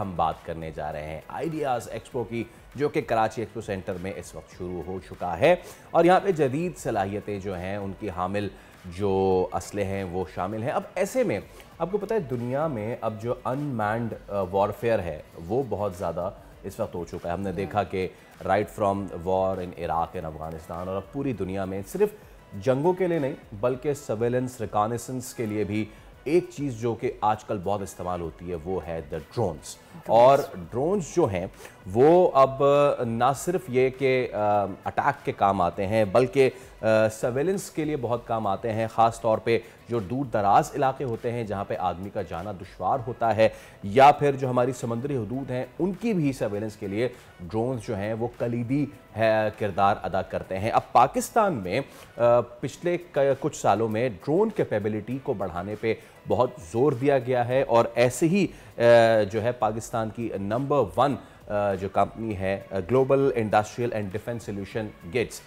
हम बात करने जा रहे हैं आइडियाज़ एक्सपो की, जो कि कराची एक्सपो सेंटर में इस वक्त शुरू हो चुका है। और यहाँ पे जदीद सलाहियतें जो हैं उनकी हामिल जो असले हैं वो शामिल हैं। अब ऐसे में आपको पता है दुनिया में अब जो अनमैन्ड वॉरफेयर है वो बहुत ज़्यादा इस वक्त हो चुका है। हमने देखा कि right from war in Iraq and Afghanistan, और अब पूरी दुनिया में सिर्फ जंगों के लिए नहीं बल्कि सर्वेलेंस रिकॉनेसेंस के लिए भी एक चीज़ जो कि आजकल बहुत इस्तेमाल होती है वो है द ड्रोन्स। और ड्रोन्स जो हैं वो अब ना सिर्फ ये कि अटैक के काम आते हैं बल्कि सर्वेलेंस के लिए बहुत काम आते हैं, ख़ास तौर पे जो दूर दराज इलाके होते हैं जहाँ पे आदमी का जाना दुश्वार होता है, या फिर जो हमारी समुद्री हदूद हैं उनकी भी सर्वेलेंस के लिए ड्रोन्स जो हैं वो कलीदी किरदार अदा करते हैं। अब पाकिस्तान में पिछले कुछ सालों में ड्रोन कैपेबिलिटी को बढ़ाने पे बहुत ज़ोर दिया गया है, और ऐसे ही जो है पाकिस्तान की नंबर 1 जो कंपनी है global industrial and defence solution Gits,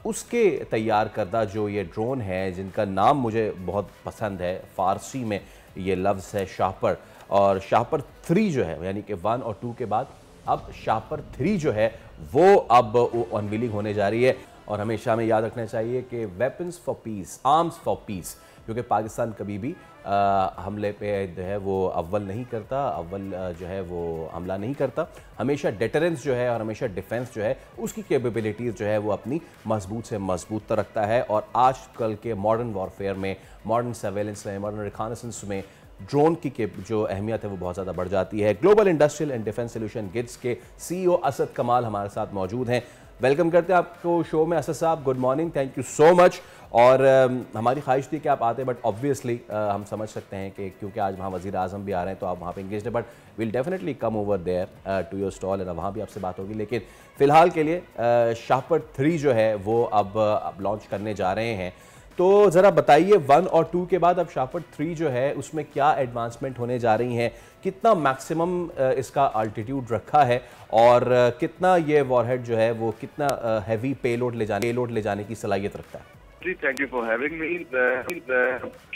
उसके तैयार करदा जो ये ड्रोन है जिनका नाम मुझे बहुत पसंद है, फ़ारसी में ये लफ्ज़ है शाहपर, और शाहपर 3 जो है यानी कि 1 और 2 के बाद अब शाहपर 3 जो है वो अब अनवीलिंग होने जा रही है। और हमेशा हमें याद रखना चाहिए कि weapons for piece, arms for piece, क्योंकि पाकिस्तान कभी भी हमले पे जो है वो अव्वल नहीं करता, अव्वल जो है वो हमला नहीं करता, हमेशा डेटरेंस जो है और हमेशा डिफेंस जो है उसकी कैपेबिलिटीज़ जो है वो अपनी मजबूत से मजबूत रखता है। और आजकल के मॉडर्न वॉरफेयर में, मॉडर्न सर्वेलेंस में, मॉडर्न रिकॉनेसेंस में ड्रोन की जो अहमियत है वो बहुत ज़्यादा बढ़ जाती है। Global industrial and defence solution Gits के CEO असद कमाल हमारे साथ मौजूद हैं। वेलकम करते हैं आपको शो में असद साहब, good morning, thank you so much. और हमारी ख्वाहिश थी कि आप आते, बट ऑब्वियसली हम समझ सकते हैं कि क्योंकि आज वहाँ वज़ीर आज़म भी आ रहे हैं तो आप वहाँ पे इंगेज हैं, but will definitely come over there to your stall और वहाँ भी आपसे बात होगी। लेकिन फ़िलहाल के लिए शाहपर 3 जो है वो अब लॉन्च करने जा रहे हैं, तो ज़रा बताइए 1 और 2 के बाद अब शाहपर 3 जो है उसमें क्या एडवांसमेंट होने जा रही हैं, कितना मैक्सिमम इसका अल्टीट्यूड रखा है, और कितना ये वॉरहेड जो है वो कितना हैवी पेलोड ले जाने की सलाहियत रखता है। जी, thank you for having me.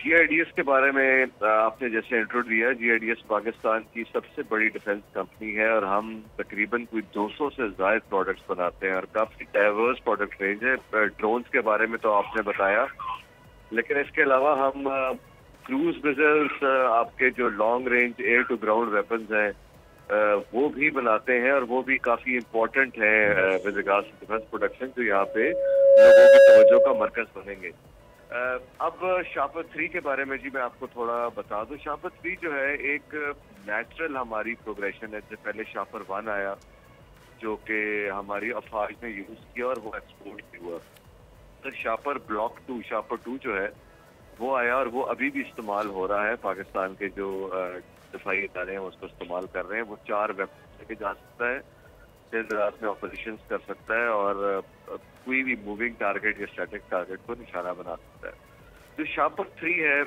GIDS के बारे में आपने जैसे इंट्रो दिया, GIDS पाकिस्तान की सबसे बड़ी डिफेंस कंपनी है और हम तकरीबन कोई 200 से ज़ायद प्रोडक्ट्स बनाते हैं और काफ़ी डाइवर्स प्रोडक्ट रेंज है। ड्रोन्स के बारे में तो आपने बताया, लेकिन इसके अलावा हम क्रूज मिसाइल्स, आपके जो long range air to ground weapons हैं वो भी बनाते हैं, और वो भी काफ़ी इम्पोर्टेंट है with regards to defence production, जो यहाँ पे लोगों की तवज्जो का मरकज बनेंगे। अब शाहपर 3 के बारे में जी मैं आपको थोड़ा बता दूं। शाहपर 3 जो है एक नेचुरल हमारी प्रोग्रेशन है। जब पहले शाहपर 1 आया जो कि हमारी अफवाज ने यूज किया और वो एक्सपोर्ट भी हुआ, तो शाहपर ब्लॉक 2, शाहपर 2 जो है वो आया और वो अभी भी इस्तेमाल हो रहा है। पाकिस्तान के जो दफाई इदारे हैं उसको इस्तेमाल कर रहे हैं। वो 4 वेपन लेके जा सकता है, दिन रात में ऑपरेशन कर सकता है, और कोई भी मूविंग टारगेट या स्टैटिक टारगेट को निशाना बना सकता है। जो शाहपर 3 है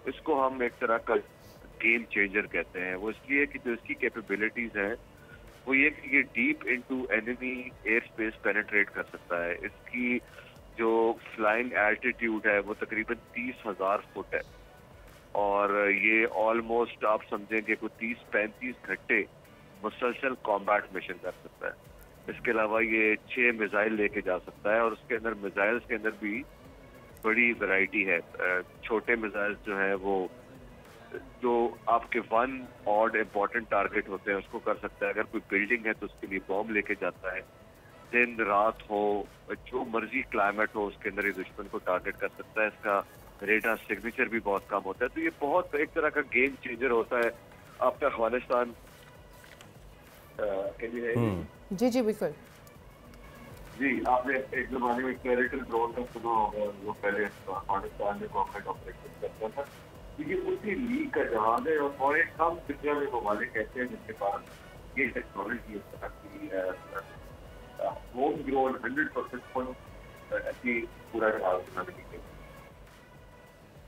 इसको हम एक तरह का गेम चेंजर कहते हैं। वो इसलिए कि जो इसकी कैपेबिलिटीज हैं वो ये कि ये deep into enemy air space penetrate कर सकता है। इसकी जो फ्लाइंग एल्टीट्यूड है वो तकरीबन 30,000 फुट है, और ये ऑलमोस्ट आप समझेंगे कोई 30-35 घंटे मुसलसल कॉम्बैट मिशन कर सकता है। इसके अलावा ये 6 मिसाइल लेके जा सकता है, और उसके अंदर मिसाइल्स के अंदर भी बड़ी वैरायटी है। छोटे मिसाइल्स जो है वो जो आपके 1 ऑड इम्पोर्टेंट टारगेट होते हैं उसको कर सकता है। अगर कोई बिल्डिंग है तो उसके लिए बॉम्ब लेके जाता है। दिन रात हो, जो मर्जी क्लाइमेट हो, उसके अंदर ये दुश्मन को टारगेट कर सकता है। इसका रेडार सिग्नेचर भी बहुत कम होता है, तो ये बहुत एक तरह का गेम चेंजर होता है आपका अफगानिस्तान के लिए। जी जी बिल्कुल जी, आपने एक जमाने में टेरिटरी ड्रोन का सुना होगा, जो पहले अफगानिस्तान में कॉम्बैट ऑपरेशन करता था। तो ये उसी लीग का जहाज है, और एक कम दुनिया में ममालिक कहते हैं जिनके पास ये टेक्नोलॉजी इस तरह की होम ग्रोन 100% ऐसी पूरा जहाज बनाने की।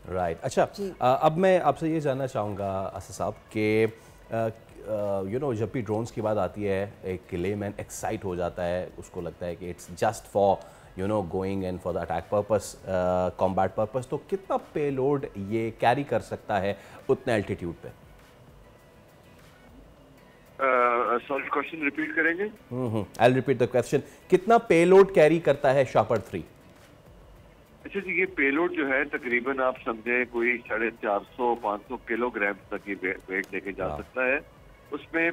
राइट, अच्छा, अब मैं आपसे ये जानना चाहूँगा असद साहब कि जब भी ड्रोन्स की बात आती है एक लेमैन एक्साइट हो जाता है, उसको लगता है कि it's just for going and for the attack purpose, combat purpose, तो कितना पेलोड ये कैरी कर सकता है उतने एल्टीट्यूड पे? सॉरी, क्वेश्चन रिपीट करेंगे? I will repeat the question. कितना पेलोड कैरी करता है शापर 3? अच्छा जी, ये पेलोड जो है तकरीबन आप समझे कोई 450-500 किलोग्राम तक ये वेट लेके जा सकता है। उसमें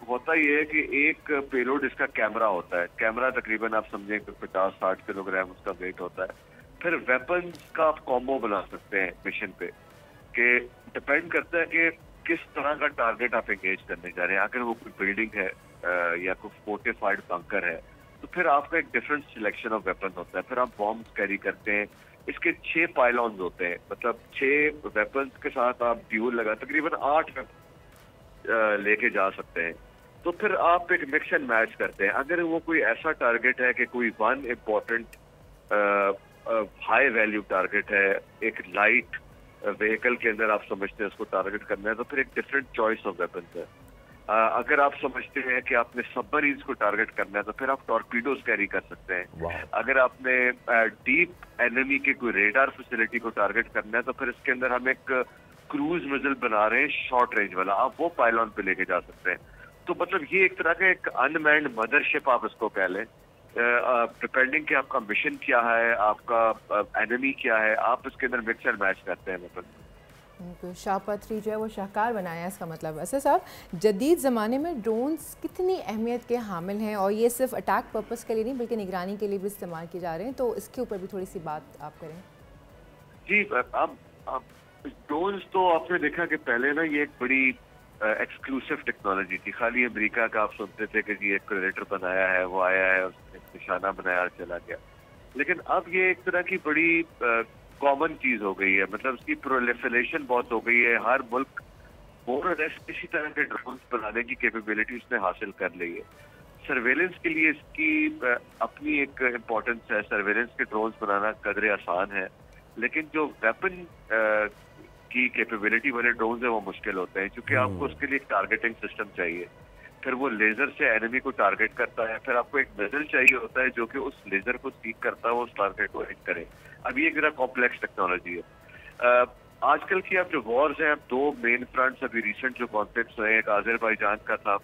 होता ये है कि एक पेलोड इसका कैमरा होता है। कैमरा तकरीबन आप समझे 50-60 किलोग्राम उसका वेट होता है। फिर वेपन्स का आप कॉम्बो बना सकते हैं मिशन पे, कि डिपेंड करता है कि किस तरह का टारगेट आप एंगेज करने जा रहे हैं। अगर वो कोई बिल्डिंग है या कोई फोर्टिफाइड बंकर है, तो फिर आपका एक डिफरेंट सिलेक्शन ऑफ वेपन होता है। फिर आप बॉम्ब्स कैरी करते हैं। इसके 6 पाइलॉन्स होते हैं, मतलब 6 वेपन्स के साथ आप ड्यूल लगा तकरीबन 8 लेके जा सकते हैं। तो फिर आप एक मिक्स एंड मैच करते हैं। अगर वो कोई ऐसा टारगेट है कि कोई one important high value target है, एक लाइट व्हीकल के अंदर आप समझते हैं उसको टारगेट करना है, तो फिर एक डिफरेंट चॉइस ऑफ वेपन्स है। अगर आप समझते हैं कि आपने सबमरीन्स को टारगेट करना है, तो फिर आप टॉर्पीडोज कैरी कर सकते हैं। अगर आपने डीप एनिमी के कोई रेडार फैसिलिटी को टारगेट करना है, तो फिर इसके अंदर हम एक क्रूज मिसाइल बना रहे हैं शॉर्ट रेंज वाला, आप वो पायलॉन पे लेके जा सकते हैं। तो मतलब ये एक तरह का एक अनमैन्ड मदरशिप आप इसको कह लें। डिपेंडिंग कि आपका मिशन क्या है, आपका एनिमी क्या है, आप इसके अंदर मिक्स एंड मैच करते हैं। मतलब तो शापर 3 जो है वो शाहकार बनाया है, इसका मतलब। वैसे साहब जदीद ज़माने में ड्रोन्स कितनी अहमियत के हामिल हैं, और ये सिर्फ अटैक पर्पस के लिए नहीं बल्कि निगरानी के लिए भी इस्तेमाल किए जा रहे हैं, तो इसके ऊपर भी थोड़ी सी बात आप करें। जी, आप ड्रोन्स तो आपने देखा कि पहले ना ये एक बड़ी एक्सक्लूसिव टेक्नोलॉजी थी। खाली अमेरिका का आप सुनते थे कि जी एक प्रेडेटर बनाया है, वो आया है, उसने निशाना बनाया और चला गया। लेकिन अब ये एक तरह की बड़ी कॉमन चीज हो गई है। मतलब इसकी प्रोलिफरेशन बहुत हो गई है। हर मुल्क मोर और लेस किसी तरह के ड्रोन्स बनाने की कैपेबिलिटी उसने हासिल कर ली है। सर्वेलेंस के लिए इसकी अपनी एक इम्पोर्टेंस है। सर्वेलेंस के ड्रोन्स बनाना कदरे आसान है, लेकिन जो वेपन की कैपेबिलिटी वाले ड्रोन्स है वो मुश्किल होते हैं, क्योंकि आपको उसके लिए एक टारगेटिंग सिस्टम चाहिए। फिर वो लेजर से एनिमी को टारगेट करता है। फिर आपको एक मिसाइल चाहिए होता है जो कि उस लेजर को सीक करता है, वो उस टारगेट को हिट करे। अब ये एक कॉम्प्लेक्स टेक्नोलॉजी है। आजकल की अब जो वॉर्स हैं, अब 2 मेन फ्रंट्स अभी रिसेंट जो कॉन्फ्लिक्ट्स हुए, एक आज़रबाईजान का था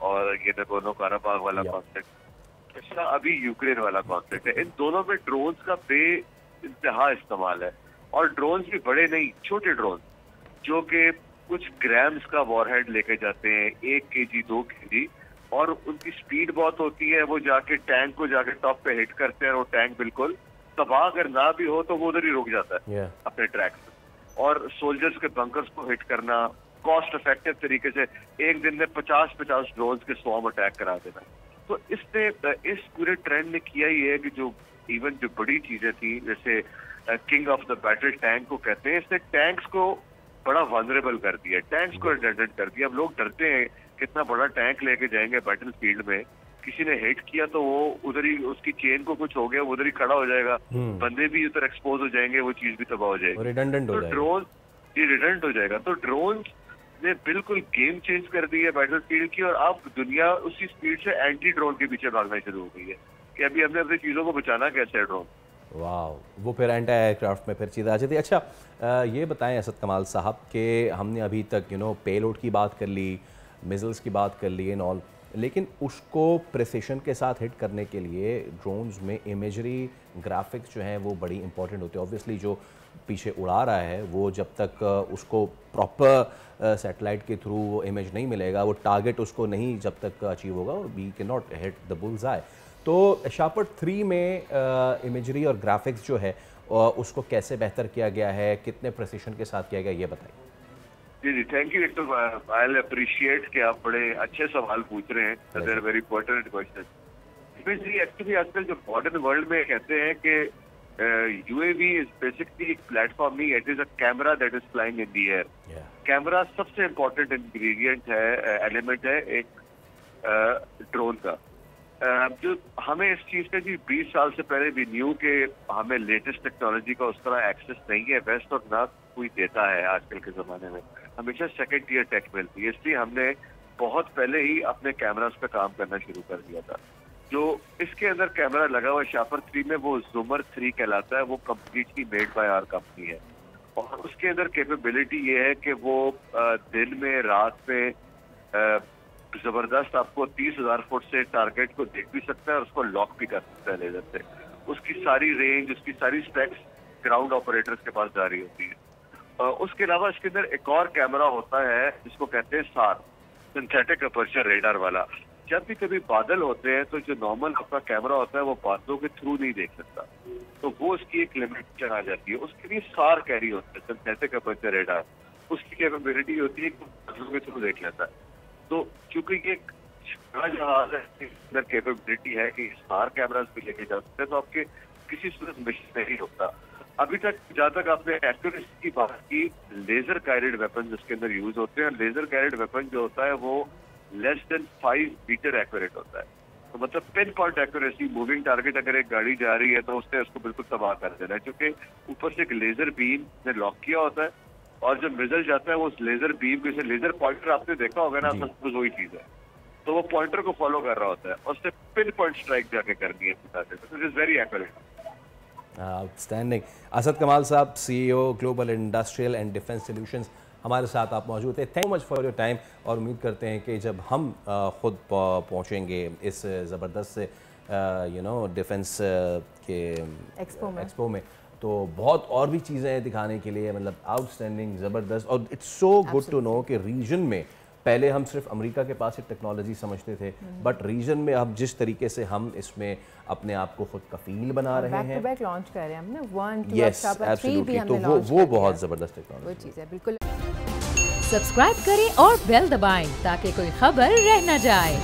और ये नगोर्नो काराबाग वाला कॉन्फ्लिक्ट, दूसरा अभी यूक्रेन वाला कॉन्फ्लिक्ट है। इन दोनों में ड्रोन्स का इंतहा इस्तेमाल है, और ड्रोन्स भी बड़े नहीं, छोटे ड्रोन जो कि कुछ ग्राम्स का वॉरहेड लेके जाते हैं, 1 kg 2 kg, और उनकी स्पीड बहुत होती है। वो जाके टैंक को जाके टॉप पे हिट करते हैं, और वो टैंक बिल्कुल तबाह अगर ना भी हो तो वो उधर ही रुक जाता है अपने ट्रैक पे। और सोल्जर्स के बंकर्स को हिट करना, कॉस्ट इफेक्टिव तरीके से एक दिन में 50-50 ड्रोन्स के स्वॉर्म अटैक करा देना। तो इसने इस पूरे ट्रेंड ने किया ही है कि जो इवन जो बड़ी चीजें थी, जैसे king of the battle tank को कहते हैं, इसने टैंक्स को बड़ा वनरेबल कर दिया, टैंक्स को रिडंडेंट कर दिया। अब लोग डरते हैं कितना बड़ा टैंक लेके जाएंगे बैटल फील्ड में, किसी ने हिट किया तो वो उधर ही उसकी चेन को कुछ हो गया, वो उधर ही खड़ा हो जाएगा, बंदे भी उधर एक्सपोज हो जाएंगे, वो चीज भी तबाह हो जाएगी, रिडंडेंट हो जाएगा। ड्रोन ये रिडंडेंट हो जाएगा। तो ड्रोन ने बिल्कुल गेम चेंज कर दी है बैटल फील्ड की, और अब दुनिया उसी स्पीड से एंटी ड्रोन के पीछे भागना शुरू हो गई है कि अभी हमने अपनी चीजों को बचाना कैसे है ड्रोन। वाह, वो फिर एंटी एयरक्राफ्ट में फिर चीज़ आ जाती है। अच्छा, ये बताएं असद कमाल साहब कि हमने अभी तक पेलोड की बात कर ली, मिसाइल्स की बात कर ली एंड ऑल, लेकिन उसको प्रिसिशन के साथ हिट करने के लिए ड्रोन्स में इमेजरी, ग्राफिक्स जो हैं वो बड़ी इंपॉर्टेंट होते हैं। ऑब्वियसली जो पीछे उड़ा रहा है वो जब तक उसको प्रॉपर सैटेलाइट के थ्रू वो इमेज नहीं मिलेगा, वो टारगेट उसको नहीं जब तक अचीव होगा, we can not hit the bull's eye. तो शापर 3 में इमेजरी और ग्राफिक्स जो है उसको कैसे बेहतर किया गया है, कितने प्रिसिशन के साथ किया गया, ये बताइए। जी जी, thank you Victor, I appreciate कि आप बड़े अच्छे सवाल पूछ रहे हैं। They are very important question. Imagery actually आजकल जो मॉडर्न वर्ल्ड में कहते हैं कि यूएवी इज बेसिकली एक प्लेटफॉर्म नहीं, it is a camera that is flying in the air. Camera सबसे इम्पोर्टेंट इंग्रेडिएंट है, एलिमेंट है एक ड्रोन का। जो हमें इस चीज का जी 20 साल से पहले भी न्यू के हमें लेटेस्ट टेक्नोलॉजी का उस तरह एक्सेस नहीं है, वेस्ट और ना कोई देता है आजकल के जमाने में। हमेशा सेकंड टियर टेक मिलती है, इसलिए हमने बहुत पहले ही अपने कैमरास पे काम करना शुरू कर दिया था। जो इसके अंदर कैमरा लगा हुआ शापर 3 में, वो ज़ुमर 3 कहलाता है। वो completely made by our company है, और उसके अंदर कैपेबिलिटी ये है कि वो दिन में, रात में जबरदस्त आपको 30,000 फुट से टारगेट को देख भी सकता है और उसको लॉक भी कर सकता है लेजर से। उसकी सारी रेंज, उसकी सारी स्पेक्स ग्राउंड ऑपरेटर्स के पास जारी होती है। उसके अलावा इसके अंदर एक और कैमरा होता है जिसको कहते हैं सार, सिंथेटिक अपर्चर रेडार वाला। जब भी कभी बादल होते हैं तो जो नॉर्मल आपका कैमरा होता है वो बादलों के थ्रू नहीं देख सकता, तो वो उसकी एक लिमिटेशन आ जाती है। उसके लिए सार कैरी होता है, सिंथेटिक अपर्चर रेडार। उसकी कैपेबिलिटी होती है कि बादलों के थ्रू देख लेता है। तो चूंकि ये बड़ा जहाज है, अंदर कैपेबिलिटी है कि सार कैमरास भी लेके जा सकते हैं, तो आपके किसी सूरत मिशन नहीं होता। अभी तक जहाँ तक आपने एक्यूरेसी की बात की, लेजर गाइडेड वेपन इसके अंदर यूज होते हैं। लेजर गाइडेड वेपन जो होता है वो लेस देन 5 मीटर एक्यूरेट होता है। तो मतलब pin point accuracy, moving target अगर एक गाड़ी जा रही है तो उसने उसको बिल्कुल तबाह कर देना है, क्योंकि ऊपर से एक लेजर बीम ने लॉक किया होता है और जब मिसाइल जाता है वो उस लेजर बीम के, लेजर पॉइंटर आपने देखा होगा ना, सब वही चीज है, तो वो पॉइंटर को फॉलो कर रहा होता है और उससे पिन पॉइंट स्ट्राइक जाके करनी है। It is very accurate. Outstanding. Asad कमाल साहब, CEO global industrial and defence solutions, हमारे साथ आप मौजूद थे। Thank you much for your time और उम्मीद करते हैं कि जब हम खुद पहुंचेंगे इस ज़बरदस्त डिफेंस के एक्सपो में तो बहुत और भी चीज़ें दिखाने के लिए, मतलब आउटस्टैंडिंग, ज़बरदस्त। और it's so good to know कि रीजन में पहले हम सिर्फ अमेरिका के पास एक टेक्नोलॉजी समझते थे, बट रीजन में अब जिस तरीके से हम इसमें अपने आप को खुद कफील बना रहे हैं, बैक लॉन्च कर रहे हैं हम ना, 1 2 यस एब्सोल्युटली, तो वो बहुत ज़बरदस्त टेक्नोलॉजी, वो चीज़ है बिल्कुल। सब्सक्राइब करें और बेल दबाएं ताकि कोई खबर रह न जाए।